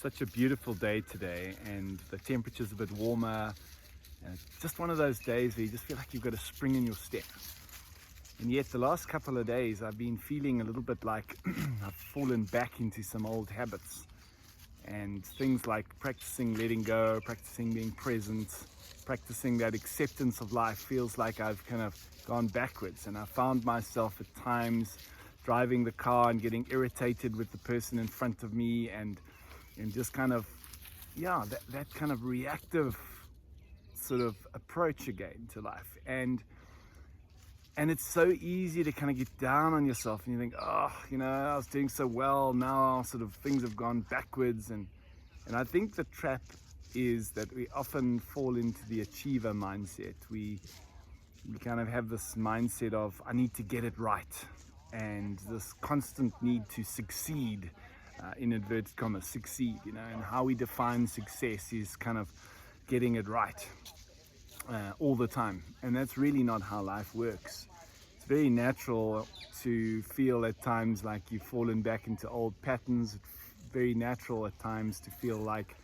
such a beautiful day today, and the temperature's a bit warmer, and it's just one of those days where you just feel like you've got a spring in your step. And yet the last couple of days I've been feeling a little bit like I've fallen back into some old habits, and things like practicing letting go, practicing being present, practicing that acceptance of life feels like I've kind of gone backwards. And I found myself at times driving the car and getting irritated with the person in front of me, and just kind of, that kind of reactive sort of approach again to life. And it's so easy to kind of get down on yourself, and you think, I was doing so well, now sort of things have gone backwards. And I think the trap is that we often fall into the achiever mindset. We kind of have this mindset of, I need to get it right, and this constant need to succeed, in inverted commas, succeed, and how we define success is kind of getting it right all the time. And that's really not how life works. It's very natural to feel at times like you've fallen back into old patterns. It's very natural at times to feel like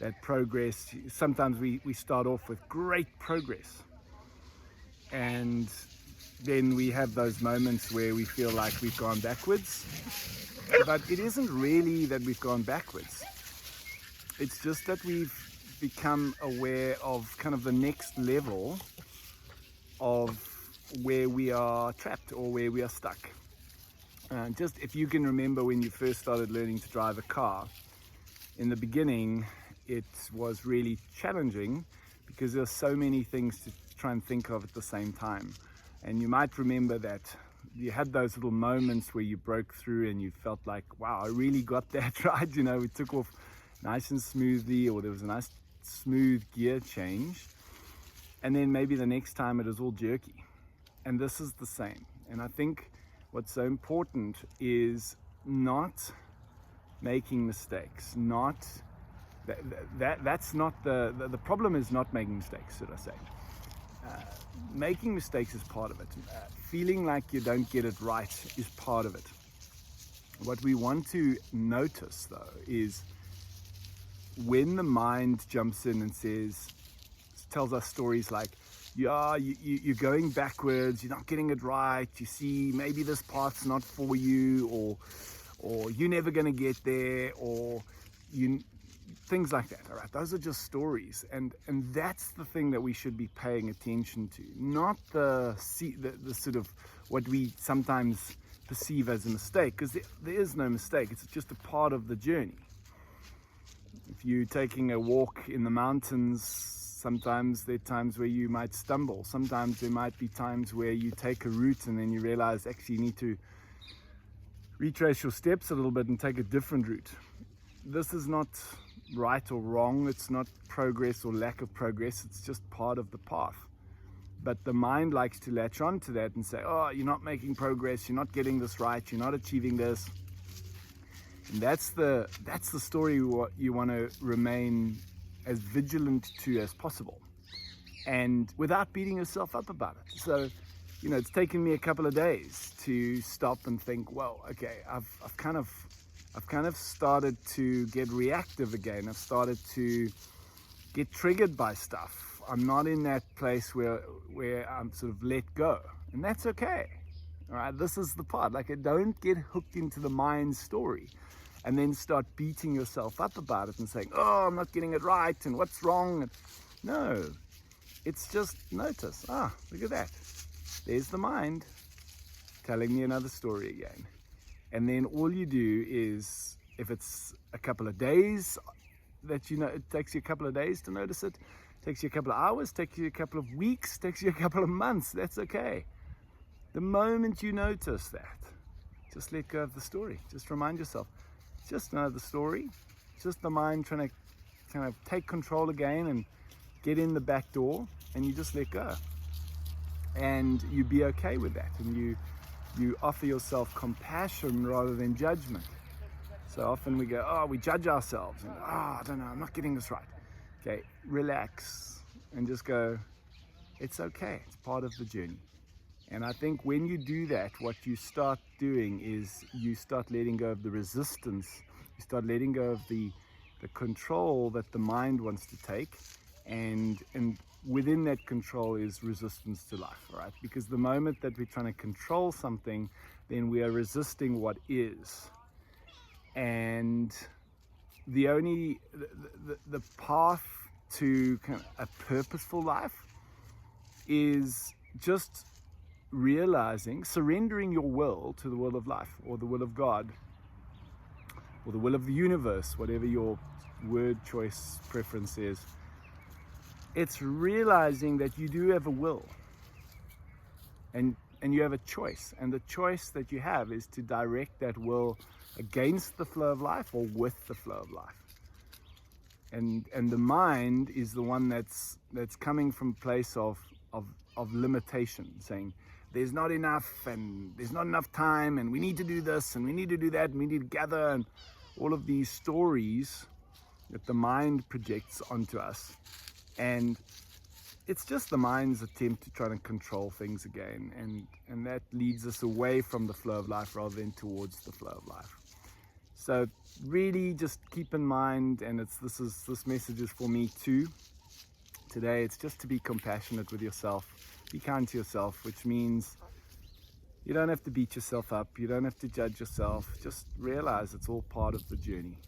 that progress, sometimes we start off with great progress, and then we have those moments where we feel like we've gone backwards. But it isn't really that we've gone backwards. It's just that we've become aware of kind of the next level of where we are trapped or where we are stuck. Just if you can remember when you first started learning to drive a car, in the beginning it was really challenging because there are so many things to try and think of at the same time. And you might remember that you had those little moments where you broke through and you felt like, wow, I really got that right. We took off nice and smoothly, or there was a nice smooth gear change. And then maybe the next time it was all jerky. And this is the same. And I think what's so important is not making mistakes. That's not the problem is not making mistakes, should I say. Making mistakes is part of it. Feeling like you don't get it right is part of it. What we want to notice, though, is when the mind jumps in and tells us stories like, you're going backwards, you're not getting it right, you see, maybe this path's not for you, or you're never going to get there, or things like that. All right, those are just stories, and that's the thing that we should be paying attention to, not the sort of what we sometimes perceive as a mistake, because there is no mistake. It's just a part of the journey. If you're taking a walk in the mountains, sometimes there are times where you might stumble. Sometimes there might be times where you take a route and then you realize actually you need to retrace your steps a little bit and take a different route. This is not right or wrong. It's not progress or lack of progress. It's just part of the path. But the mind likes to latch on to that and say, you're not making progress, you're not getting this right, you're not achieving this. And that's the story you want to remain as vigilant to as possible, and without beating yourself up about it. So it's taken me a couple of days to stop and think, well, okay, I've kind of started to get reactive again. I've started to get triggered by stuff. I'm not in that place where I'm sort of let go, and that's okay. All right, this is the part. Like, don't get hooked into the mind story and then start beating yourself up about it and saying, I'm not getting it right, and what's wrong? No, it's just notice. Look at that. There's the mind telling me another story again. And then all you do is, if it's a couple of days that it takes you a couple of days to notice it, takes you a couple of hours, takes you a couple of weeks, takes you a couple of months, that's okay. The moment you notice that, just let go of the story. Just remind yourself, just know the story, just the mind trying to kind of take control again and get in the back door, and you just let go. And you be okay with that, and you offer yourself compassion rather than judgment. So often we go, we judge ourselves, and I don't know, I'm not getting this right. Okay, relax and just go, it's okay, it's part of the journey. And I think when you do that, what you start doing is you start letting go of the resistance. You start letting go of the the control that the mind wants to take, and within that control is resistance to life, right? Because the moment that we're trying to control something, then we are resisting what is. And the only the path to kind of a purposeful life is just realizing, surrendering your will to the will of life, or the will of God, or the will of the universe, whatever your word choice preference is. It's realizing that you do have a will, and you have a choice, and the choice that you have is to direct that will against the flow of life or with the flow of life. And the mind is the one that's coming from a place of limitation, saying there's not enough, and there's not enough time, and we need to do this, and we need to do that, and we need to gather, and all of these stories that the mind projects onto us. And it's just the mind's attempt to try to control things again, and that leads us away from the flow of life rather than towards the flow of life. So really just keep in mind, and this message is for me too today, it's just to be compassionate with yourself, be kind to yourself, which means you don't have to beat yourself up, you don't have to judge yourself, just realize it's all part of the journey.